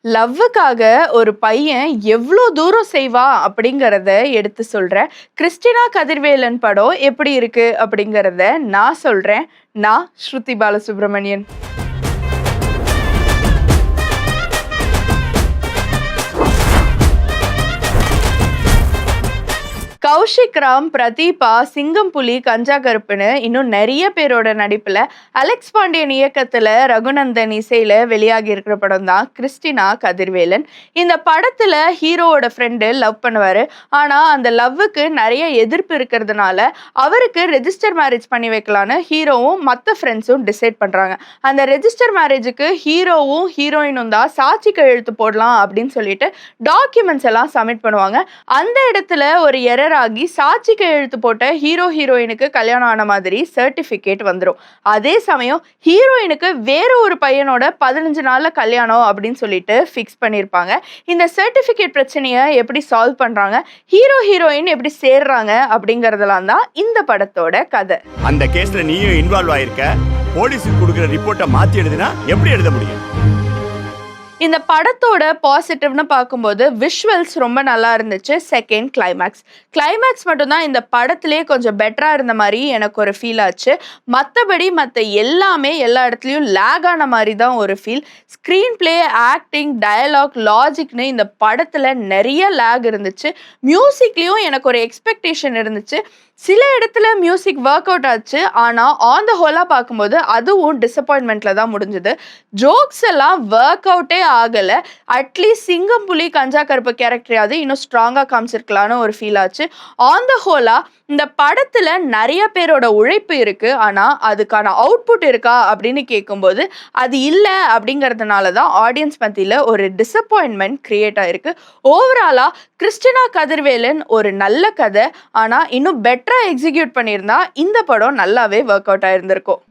லவ்வுக்காக ஒரு பையன் எவ்வளோ தூரம் செய்வா அப்படிங்கிறத எடுத்து சொல்றேன். கிறிஸ்டினா கதிர்வேலன் படம் எப்படி இருக்கு அப்படிங்கிறத நான் சொல்றேன். நான் ஸ்ருதி பாலசுப்ரமணியன். கௌஷிக் ராம், பிரதீபா, சிங்கம் புலி, கஞ்சா கருப்புன்னு இன்னும் நிறைய பேரோட நடிப்புல அலெக்ஸ் பாண்டியன் இயக்கத்துல ரகுநந்தன் இசையில வெளியாகி இருக்கிற படம் தான் கிறிஸ்டினா கதிர்வேலன். இந்த படத்துல ஹீரோவோட ஃப்ரெண்டு லவ் பண்ணுவாரு. ஆனா அந்த லவ்வுக்கு நிறைய எதிர்ப்பு இருக்கிறதுனால அவருக்கு ரெஜிஸ்டர் மேரேஜ் பண்ணி வைக்கலான்னு ஹீரோவும் மற்ற ஃப்ரெண்ட்ஸும் டிசைட் பண்றாங்க. அந்த ரெஜிஸ்டர் மேரேஜுக்கு ஹீரோவும் ஹீரோயினும் தான் சாட்சி கையெழுத்து போடலாம் அப்படின்னு சொல்லிட்டு டாக்குமெண்ட்ஸ் எல்லாம் சப்மிட் பண்ணுவாங்க. அந்த இடத்துல ஒரு எரர் ஆகி சாட்சி கையெழுத்து போட்ட ஹீரோயினுக்கு கல்யாணம் ஆன மாதிரி சர்டிபிகேட் வந்துடும். அதே சமயம் ஹீரோயினுக்கு வேற ஒரு பையனோட 15 நாள்ல கல்யாணம் அப்படின்னு சொல்லிட்டு ஃபிக்ஸ் பண்ணிருப்பாங்க. இந்த சர்டிபிகேட் பிரச்சனையை எப்படி சால்வ் பண்றாங்க, ஹீரோயின் எப்படி சேர்றாங்க அப்படிங்கறதெல்லாம் தான் இந்த படத்தோட கதை. அந்த கேஸ்ல நீயும் இன்வால்வ் ஆயிருக்க. போலீஸுக்கு கொடுக்கிற ரிப்போர்ட்டை மாத்தி எழுதினா எப்படி எழுத முடியும்? இந்த படத்தோட பாசிட்டிவ்னு பார்க்கும்போது விஷுவல்ஸ் ரொம்ப நல்லா இருந்துச்சு. செகண்ட் கிளைமேக்ஸ் மட்டும்தான் இந்த படத்திலேயே கொஞ்சம் பெட்டராக இருந்த மாதிரி எனக்கு ஒரு ஃபீல் ஆச்சு. மற்றபடி எல்லாமே எல்லா இடத்துலையும் லேக் ஆன மாதிரி தான் ஒரு feel. Screenplay, acting, dialogue, லாஜிக்னு இந்த படத்தில் நிறைய லேக் இருந்துச்சு. மியூசிக்லேயும் எனக்கு ஒரு எக்ஸ்பெக்டேஷன் இருந்துச்சு. சில இடத்துல மியூசிக் ஒர்க் அவுட் ஆச்சு. ஆனால் ஆன் த ஹோலாக பார்க்கும்போது அதுவும் டிசப்பாயின்மெண்ட்டில் தான் முடிஞ்சுது. ஜோக்ஸ் எல்லாம் ஒர்க் அவுட்டே ஆகலை. அட்லீஸ்ட் சிங்கம் புலி கஞ்சா கருப்பு கேரக்டரையாவது இன்னும் ஸ்ட்ராங்காக காமிச்சிருக்கலான்னு ஒரு ஃபீல் ஆச்சு. ஆன் த ஹோலாக இந்த படத்தில் நிறைய பேரோட உழைப்பு இருக்குது. ஆனால் அதுக்கான அவுட்புட் இருக்கா அப்படின்னு கேட்கும்போது அது இல்லை. அப்படிங்கிறதுனால தான் ஆடியன்ஸ் மத்தியில் ஒரு டிசப்பாயின்மெண்ட் கிரியேட் ஆகிருக்கு. ஓவராலாக கிறிஸ்டினா கதிர்வேலன் ஒரு நல்ல கதை. ஆனால் இன்னும் பெட்டராக எக்ஸிக்யூட் பண்ணியிருந்தா இந்த படம் நல்லாவே ஒர்க் அவுட் ஆயிருந்திருக்கும்.